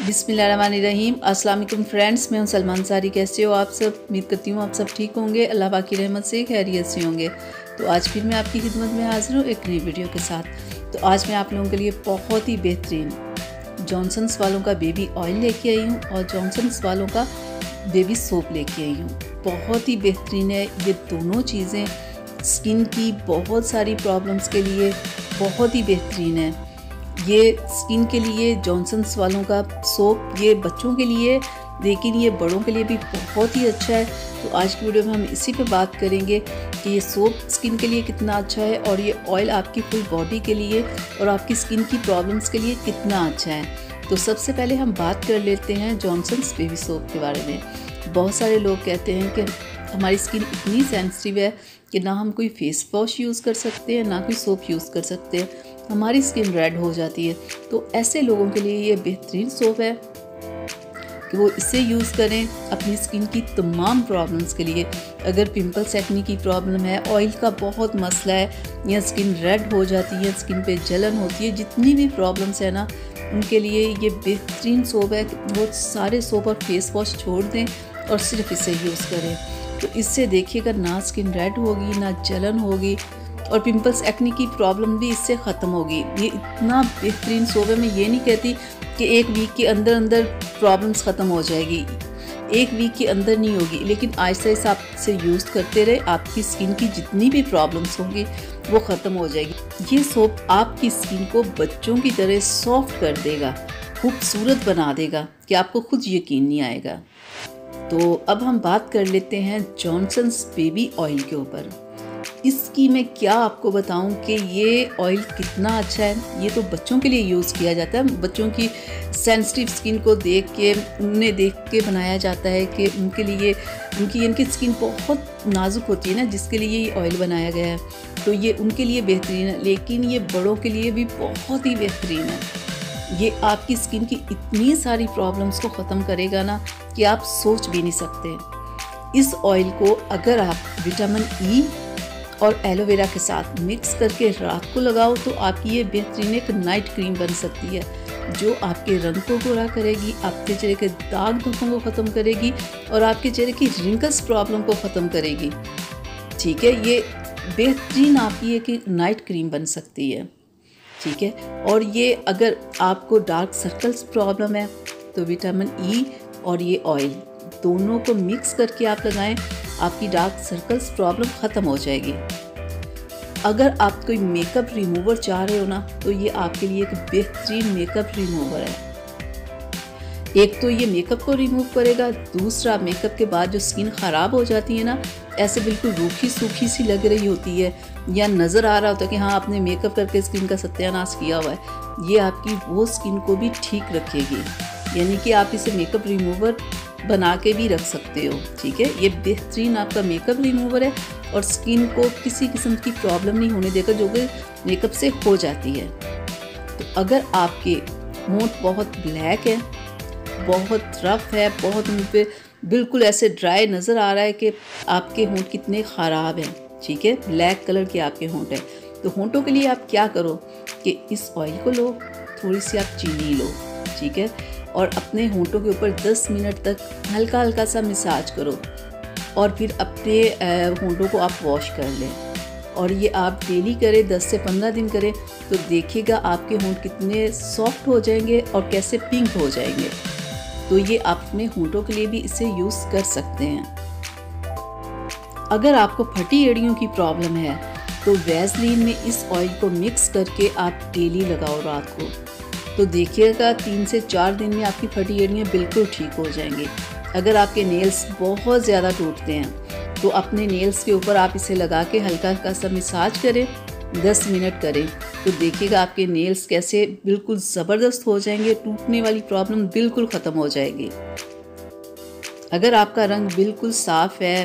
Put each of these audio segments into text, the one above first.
बिस्मिल्लाहिर्रहमानिर्रहीम। अस्सलाम वालेकुम फ्रेंड्स, मैं हूं सलमान सारी। कैसे हो आप सब? उम्मीद करती हूँ आप सब ठीक होंगे, अल्लाह पाक की रहमत से खैरियत से होंगे। तो आज फिर मैं आपकी खिदमत में हाजिर हूँ एक नई वीडियो के साथ। तो आज मैं आप लोगों के लिए बहुत ही बेहतरीन जॉनसन्स वालों का बेबी ऑयल लेके आई हूँ और जॉनसन्स वालों का बेबी सोप लेके आई हूँ। बहुत ही बेहतरीन है ये दोनों चीज़ें, स्किन की बहुत सारी प्रॉब्लम्स के लिए बहुत ही बेहतरीन है। ये स्किन के लिए जॉनसन्स वालों का सोप ये बच्चों के लिए, लेकिन ये बड़ों के लिए भी बहुत ही अच्छा है। तो आज की वीडियो में हम इसी पे बात करेंगे कि ये सोप स्किन के लिए कितना अच्छा है और ये ऑयल आपकी फुल बॉडी के लिए और आपकी स्किन की प्रॉब्लम्स के लिए कितना अच्छा है। तो सबसे पहले हम बात कर लेते हैं जॉनसन्स बेबी सोप के बारे में। बहुत सारे लोग कहते हैं कि हमारी स्किन इतनी सेंसिटिव है कि ना हम कोई फेस वॉश यूज़ कर सकते हैं ना कोई सोप यूज़ कर सकते हैं, हमारी स्किन रेड हो जाती है। तो ऐसे लोगों के लिए ये बेहतरीन सोप है कि वो इसे यूज़ करें अपनी स्किन की तमाम प्रॉब्लम्स के लिए। अगर पिंपल्स एक्ने की प्रॉब्लम है, ऑयल का बहुत मसला है या स्किन रेड हो जाती है, स्किन पे जलन होती है, जितनी भी प्रॉब्लम्स है ना उनके लिए ये बेहतरीन सोप है। वो सारे सोप और फेस वॉश छोड़ दें और सिर्फ इसे यूज़ करें। तो इससे देखिएगा ना स्किन रेड होगी ना जलन होगी और पिंपल्स एक्ने की प्रॉब्लम भी इससे ख़त्म होगी। ये इतना बेहतरीन सोप है। मैं ये नहीं कहती कि एक वीक के अंदर अंदर प्रॉब्लम्स ख़त्म हो जाएगी, एक वीक के अंदर नहीं होगी, लेकिन आहिस्ता आहिस्ता आप इसे यूज़ करते रहे, आपकी स्किन की जितनी भी प्रॉब्लम्स होंगी वो ख़त्म हो जाएगी। ये सोप आपकी स्किन को बच्चों की तरह सॉफ्ट कर देगा, खूबसूरत बना देगा कि आपको खुद यकीन नहीं आएगा। तो अब हम बात कर लेते हैं जॉनसन्स बेबी ऑयल के ऊपर। इसकी मैं क्या आपको बताऊं कि ये ऑयल कितना अच्छा है। ये तो बच्चों के लिए यूज़ किया जाता है, बच्चों की सेंसिटिव स्किन को देख के, उन्हें देख के बनाया जाता है कि उनके लिए इनकी स्किन बहुत नाजुक होती है ना, जिसके लिए ये ऑयल बनाया गया है। तो ये उनके लिए बेहतरीन है, लेकिन ये बड़ों के लिए भी बहुत ही बेहतरीन है। ये आपकी स्किन की इतनी सारी प्रॉब्लम्स को ख़त्म करेगा ना कि आप सोच भी नहीं सकते। इस ऑयल को अगर आप विटामिन ई और एलोवेरा के साथ मिक्स करके रात को लगाओ तो आपकी ये बेहतरीन एक नाइट क्रीम बन सकती है, जो आपके रंग को गोरा करेगी, आपके चेहरे के दाग धब्बों को ख़त्म करेगी और आपके चेहरे की रिंकल्स प्रॉब्लम को ख़त्म करेगी। ठीक है, ये बेहतरीन आपकी एक नाइट क्रीम बन सकती है। ठीक है, और ये अगर आपको डार्क सर्कल्स प्रॉब्लम है तो विटामिन ई और ये ऑयल दोनों को मिक्स करके आप लगाएं, आपकी डार्क सर्कल्स प्रॉब्लम ख़त्म हो जाएगी। अगर आप कोई मेकअप रिमूवर चाह रहे हो ना तो ये आपके लिए एक बेहतरीन मेकअप रिमूवर है। एक तो ये मेकअप को रिमूव करेगा, दूसरा मेकअप के बाद जो स्किन ख़राब हो जाती है ना, ऐसे बिल्कुल रूखी सूखी सी लग रही होती है या नज़र आ रहा होता है कि हाँ आपने मेकअप करके स्किन का सत्यानाश किया हुआ है, ये आपकी वो स्किन को भी ठीक रखेगी। यानी कि आप इसे मेकअप रिमूवर बना के भी रख सकते हो। ठीक है, ये बेहतरीन आपका मेकअप रिमूवर है और स्किन को किसी किस्म की प्रॉब्लम नहीं होने देगा जो कि मेकअप से हो जाती है। तो अगर आपके होंठ बहुत ब्लैक है, बहुत रफ है, बहुत उन पे बिल्कुल ऐसे ड्राई नज़र आ रहा है कि आपके होंठ कितने ख़राब हैं, ठीक है, ब्लैक कलर के आपके होंठ हैं, तो होंठों के लिए आप क्या करो कि इस ऑयल को लो, थोड़ी सी आप चीनी लो, ठीक है, और अपने होंठों के ऊपर 10 मिनट तक हल्का हल्का सा मसाज करो और फिर अपने होंठों को आप वॉश कर लें। और ये आप डेली करें, 10 से 15 दिन करें, तो देखिएगा आपके होंठ कितने सॉफ्ट हो जाएंगे और कैसे पिंक हो जाएंगे। तो ये आप अपने होंठों के लिए भी इसे यूज़ कर सकते हैं। अगर आपको फटी एड़ियों की प्रॉब्लम है तो वैसलीन में इस ऑयल को मिक्स करके आप डेली लगाओ रात को, तो देखिएगा 3 से 4 दिन में आपकी फटी एड़ियाँ बिल्कुल ठीक हो जाएंगी। अगर आपके नेल्स बहुत ज़्यादा टूटते हैं तो अपने नेल्स के ऊपर आप इसे लगा के हल्का हल्का सा मसाज करें, 10 मिनट करें, तो देखिएगा आपके नेल्स कैसे बिल्कुल ज़बरदस्त हो जाएंगे, टूटने वाली प्रॉब्लम बिल्कुल ख़त्म हो जाएगी। अगर आपका रंग बिल्कुल साफ़ है,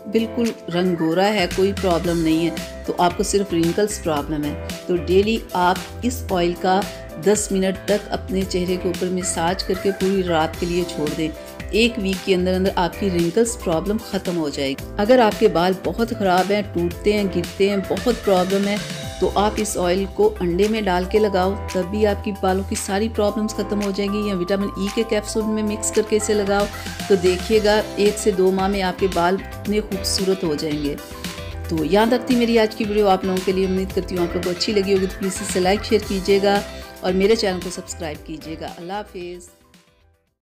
बिल्कुल रंग गोरा है, कोई प्रॉब्लम नहीं है, तो आपको सिर्फ रिंकल्स प्रॉब्लम है, तो डेली आप इस ऑयल का 10 मिनट तक अपने चेहरे के ऊपर मसाज करके पूरी रात के लिए छोड़ दें। एक वीक के अंदर अंदर आपकी रिंकल्स प्रॉब्लम ख़त्म हो जाएगी। अगर आपके बाल बहुत ख़राब हैं, टूटते हैं, गिरते हैं, बहुत प्रॉब्लम है, तो आप इस ऑयल को अंडे में डाल के लगाओ, तभी आपकी बालों की सारी प्रॉब्लम्स ख़त्म हो जाएंगी। या विटामिन ई के कैप्सूल में मिक्स करके इसे लगाओ, तो देखिएगा 1 से 2 माह में आपके बाल इतने खूबसूरत हो जाएंगे। तो याद रखती मेरी आज की वीडियो आप लोगों के लिए, उम्मीद करती हूँ आप लोगों को अच्छी लगी होगी। तो प्लीज़ इसे लाइक शेयर कीजिएगा और मेरे चैनल को सब्सक्राइब कीजिएगा। अल्लाह हाफिज़।